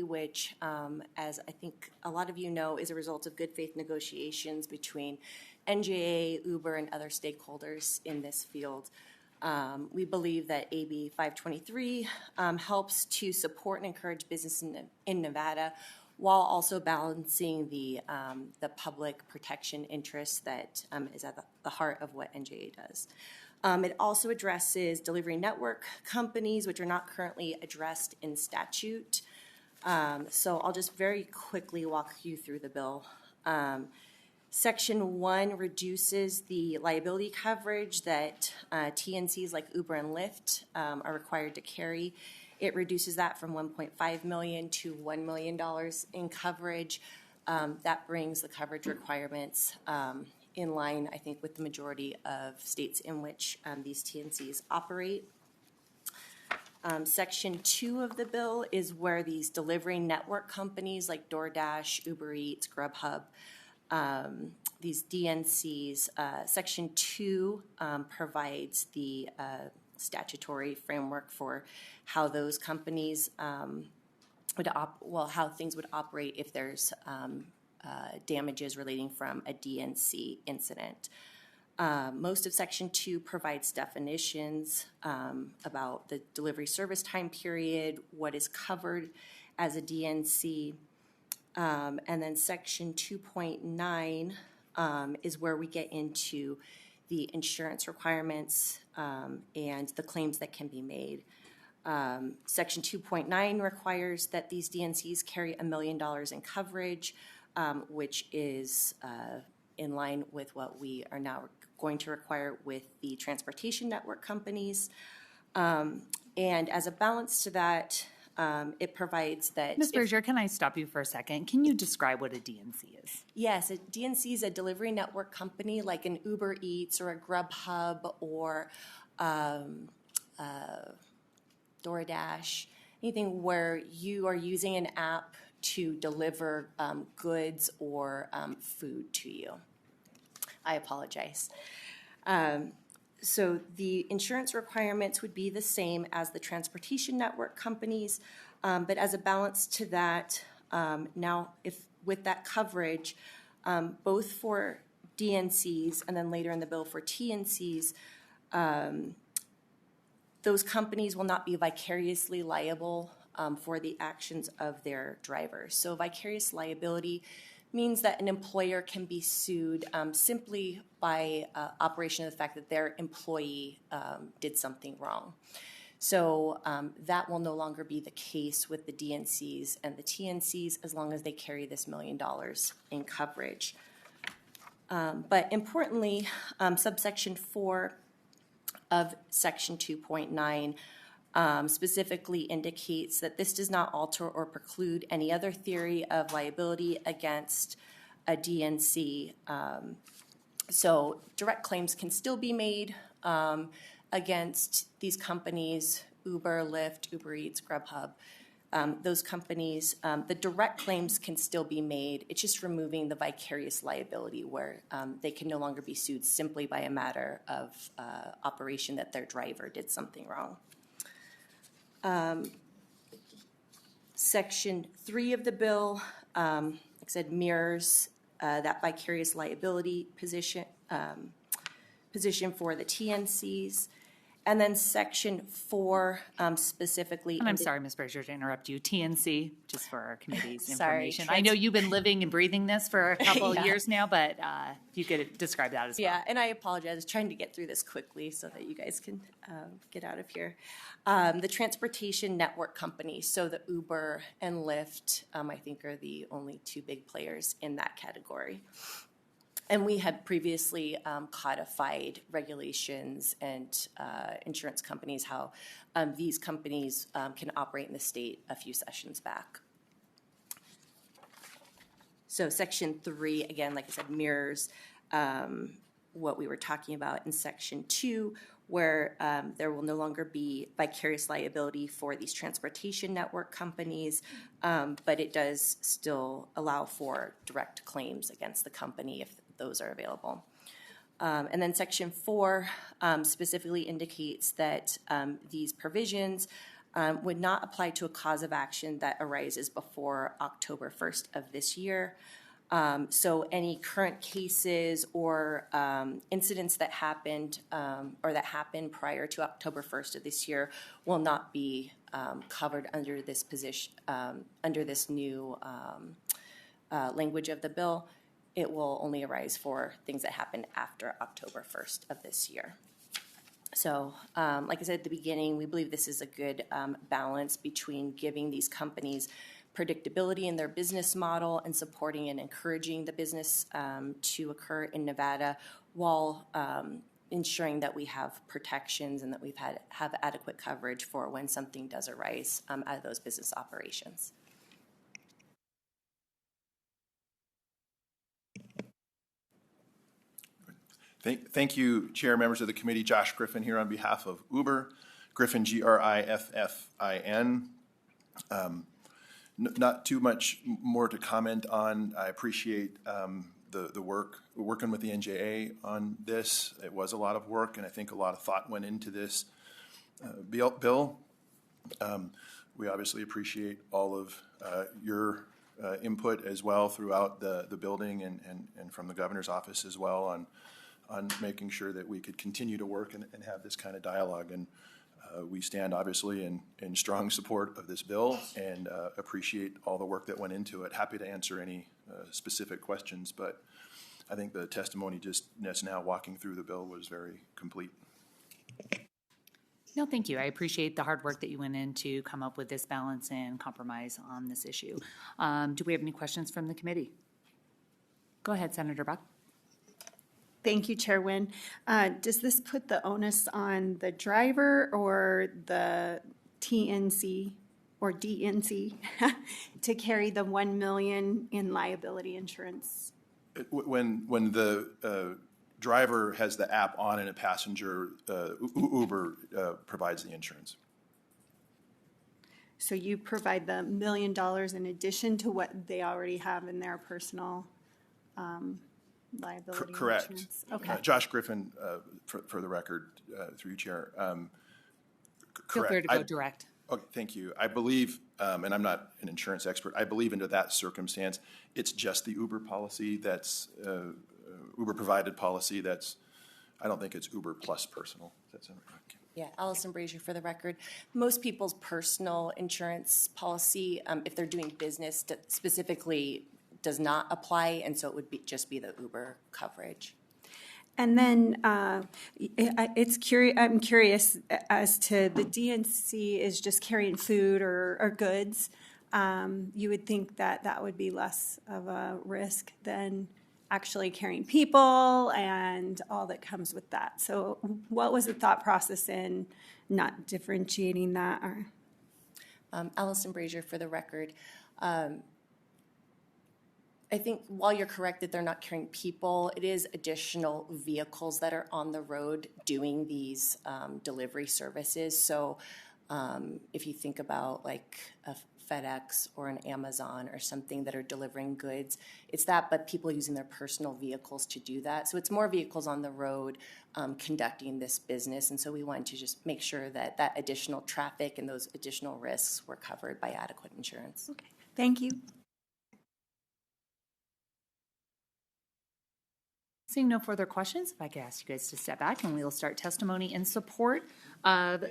which, as I think a lot of you know, is a result of good faith negotiations between NJA, Uber, and other stakeholders in this field. We believe that AB 523 helps to support and encourage business in Nevada while also balancing the public protection interest that is at the heart of what NJA does. It also addresses delivery network companies, which are not currently addressed in statute. So I'll just very quickly walk you through the bill. Section 1 reduces the liability coverage that TNCs like Uber and Lyft are required to carry. It reduces that from $1.5 million to $1 million in coverage. That brings the coverage requirements in line, I think, with the majority of states in which these TNCs operate. Section 2 of the bill is where these delivery network companies like DoorDash, Uber Eats, Grubhub, these DNCs, Section 2 provides the statutory framework for how those companies how things would operate if there's damages relating from a DNC incident. Most of Section 2 provides definitions about the delivery service time period, what is covered as a DNC, and then Section 2.9 is where we get into the insurance requirements and the claims that can be made. Section 2.9 requires that these DNCs carry $1 million in coverage, which is in line with what we are now going to require with the transportation network companies. And as a balance to that, it provides that... Ms. Berger, can I stop you for a second? Can you describe what a DNC is? Yes, a DNC is a delivery network company like an Uber Eats or a Grubhub or DoorDash, anything where you are using an app to deliver goods or food to you. I apologize. So the insurance requirements would be the same as the transportation network companies, but as a balance to that, now if with that coverage, both for DNCs and then later in the bill for TNCs, those companies will not be vicariously liable for the actions of their drivers. So vicarious liability means that an employer can be sued simply by operation of the fact that their employee did something wrong. So that will no longer be the case with the DNCs and the TNCs as long as they carry this $1 million in coverage. But importantly, subsection 4 of section 2.9 specifically indicates that this does not alter or preclude any other theory of liability against a DNC. So direct claims can still be made against these companies, Uber, Lyft, Uber Eats, Grubhub. Those companies, the direct claims can still be made. It's just removing the vicarious liability where they can no longer be sued simply by a matter of operation that their driver did something wrong. Section 3 of the bill, like I said, mirrors that vicarious liability position for the TNCs. And then Section 4 specifically... And I'm sorry, Ms. Berger, to interrupt you. TNC, just for our committee's information. Sorry, I know you've been living and breathing this for a couple of years now, but if you could describe that as well. Yeah, and I apologize. I was trying to get through this quickly so that you guys can get out of here. The transportation network companies, so the Uber and Lyft, I think are the only two big players in that category. And we had previously codified regulations and insurance companies, how these companies can operate in the state a few sessions back. So Section 3, again, like I said, mirrors what we were talking about in Section 2, where there will no longer be vicarious liability for these transportation network companies, but it does still allow for direct claims against the company if those are available. And then Section 4 specifically indicates that these provisions would not apply to a cause of action that arises before October 1st of this year. So any current cases or incidents that happened or that happened prior to October 1st of this year will not be covered under this position, under this new language of the bill. It will only arise for things that happened after October 1st of this year. So, like I said at the beginning, we believe this is a good balance between giving these companies predictability in their business model and supporting and encouraging the business to occur in Nevada while ensuring that we have protections and that we've have adequate coverage for when something does arise out of those business operations. Thank you, Chair, members of the committee. Josh Griffin here on behalf of Uber. Griffin, Griffin. Not too much more to comment on. I appreciate the work, working with the NJA on this. It was a lot of work, and I think a lot of thought went into this bill. We obviously appreciate all of your input as well throughout the building and from the governor's office as well on making sure that we could continue to work and have this kind of dialogue. And we stand obviously in strong support of this bill and appreciate all the work that went into it. Happy to answer any specific questions, but I think the testimony just now walking through the bill was very complete. No, thank you. I appreciate the hard work that you went in to come up with this balance and compromise on this issue. Do we have any questions from the committee? Go ahead, Senator Buck. Thank you, Chair Wynn. Does this put the onus on the driver or the TNC or DNC to carry the $1 million in liability insurance? When the driver has the app on and a passenger, Uber provides the insurance. So you provide the $1 million in addition to what they already have in their personal liability correct. insurance? Okay. Josh Griffin, for the record, through you, Chair. Feel free to go direct. Okay, thank you. I believe, and I'm not an insurance expert, I believe into that circumstance, it's just the Uber policy that's Uber-provided policy that's, I don't think it's Uber plus personal. That's okay. Yeah, Allison Brazier for the record. Most people's personal insurance policy, if they're doing business, specifically does not apply, and so it would just be the Uber coverage. And then I'm curious as to the DNC is just carrying food or goods. You would think that would be less of a risk than actually carrying people and all that comes with that. So what was the thought process in not differentiating that? Or? Allison Brazier for the record. I think while you're correct that they're not carrying people, it is additional vehicles that are on the road doing these delivery services. So if you think about like a FedEx or an Amazon or something that are delivering goods, it's that, but people using their personal vehicles to do that. So it's more vehicles on the road conducting this business. And so we wanted to just make sure that that additional traffic and those additional risks were covered by adequate insurance. Okay, thank you. Seeing no further questions, if I could ask you guys to step back and we will start testimony in support of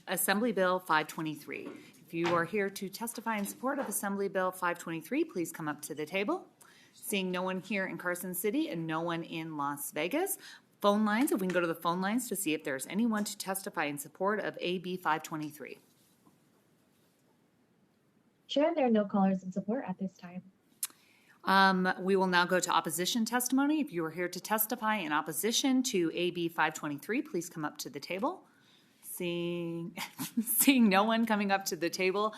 Assembly Bill 523. If you are here to testify in support of Assembly Bill 523, please come up to the table. Seeing no one here in Carson City and no one in Las Vegas, phone lines, if we can go to the phone lines to see if there's anyone to testify in support of AB 523. Chair, there are no callers in support at this time. We will now go to opposition testimony. If you are here to testify in opposition to AB 523, please come up to the table. Seeing no one coming up to the table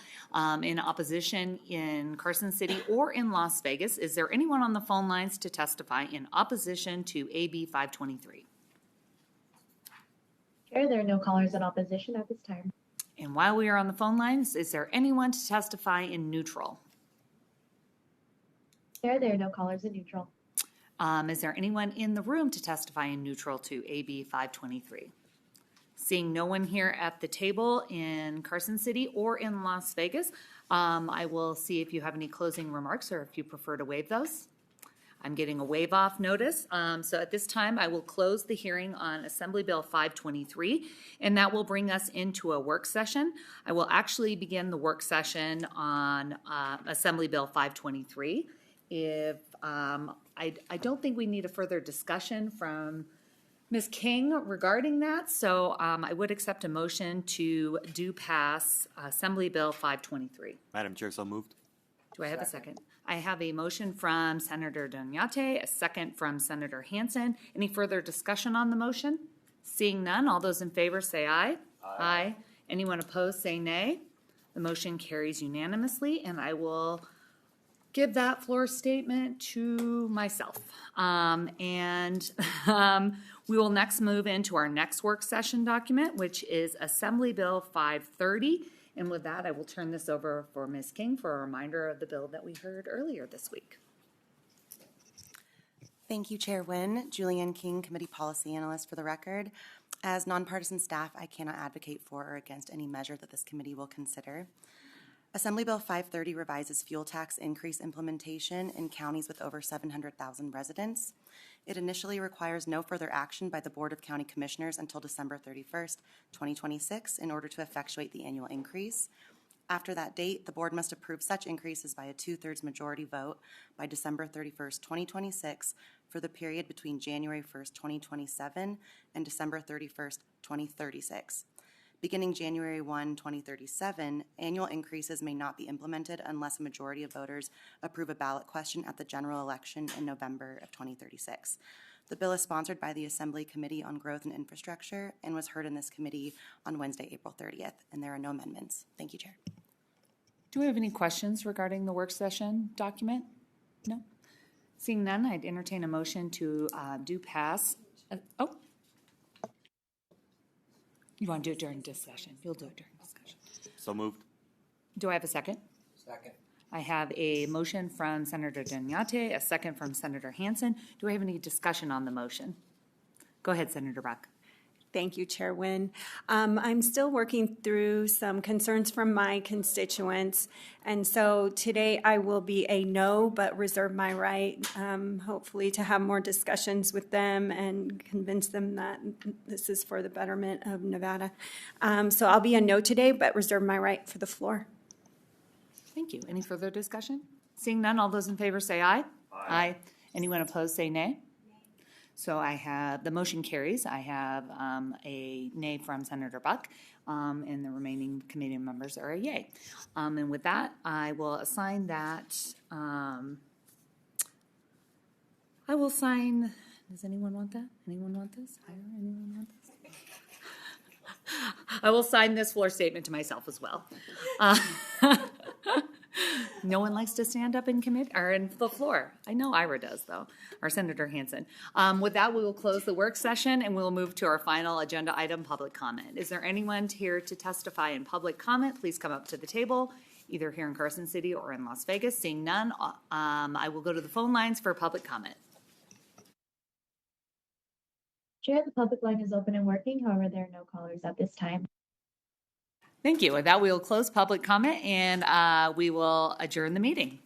in opposition in Carson City or in Las Vegas, is there anyone on the phone lines to testify in opposition to AB 523? Chair, there are no callers in opposition at this time. And while we are on the phone lines, is there anyone to testify in neutral? Chair, there are no callers in neutral. Is there anyone in the room to testify in neutral to AB 523? Seeing no one here at the table in Carson City or in Las Vegas, I will see if you have any closing remarks or if you prefer to waive those. I'm getting a waive off notice. So at this time, I will close the hearing on Assembly Bill 523, and that will bring us into a work session. I will actually begin the work session on Assembly Bill 523. If I don't think we need a further discussion from Ms. King regarding that, so I would accept a motion to do pass Assembly Bill 523. Madam Chair, so moved. Do I have a second? I have a motion from Senator Doniate, a second from Senator Hansen. Any further discussion on the motion? Seeing none, all those in favor say aye. Aye. Anyone opposed say nay. The motion carries unanimously, and I will give that floor statement to myself. We will next move into our next work session document, which is Assembly Bill 530. And with that, I will turn this over for Ms. King for a reminder of the bill that we heard earlier this week. Thank you, Chair Nguyen. Julianne King, Committee Policy Analyst for the record. As nonpartisan staff, I cannot advocate for or against any measure that this committee will consider. Assembly Bill 530 revises fuel tax increase implementation in counties with over 700,000 residents. It initially requires no further action by the Board of County Commissioners until December 31st, 2026, in order to effectuate the annual increase. After that date, the board must approve such increases by a 2/3 majority vote by December 31st, 2026, for the period between January 1st, 2027 and December 31st, 2036. Beginning January 1, 2037, annual increases may not be implemented unless a majority of voters approve a ballot question at the general election in November of 2036. The bill is sponsored by the Assembly Committee on Growth and Infrastructure and was heard in this committee on Wednesday, April 30th, and there are no amendments. Thank you, Chair. Do we have any questions regarding the work session document? No? Seeing none, I'd entertain a motion to do pass. You want to do it during discussion? You'll do it during discussion. So moved. Do I have a second? Second. I have a motion from Senator Doniate, a second from Senator Hansen. Do I have any discussion on the motion? Go ahead, Senator Buck. Thank you, Chair Nguyen. I'm still working through some concerns from my constituents, and so today I will be a no, but reserve my right, hopefully, to have more discussions with them and convince them that this is for the betterment of Nevada. So I'll be a no today, but reserve my right for the floor. Thank you. Any further discussion? Seeing none, all those in favor say aye. Aye. Anyone opposed say nay. So I have, the motion carries. I have a nay from Senator Buck, and the remaining committee members are a yay. And with that, I will assign that, I will assign, does anyone want that? Anyone want this? Anyone want this? I will sign this floor statement to myself as well. No one likes to stand up in commit or in the floor. I know Ira does, though, or Senator Hansen. With that, we will close the work session and we'll move to our final agenda item, public comment. Is there anyone here to testify in public comment? Please come up to the table, either here in Carson City or in Las Vegas. Seeing none, I will go to the phone lines for public comment. Chair, the public line is open and working. However, there are no callers at this time. Thank you. With that, we will close public comment and we will adjourn the meeting.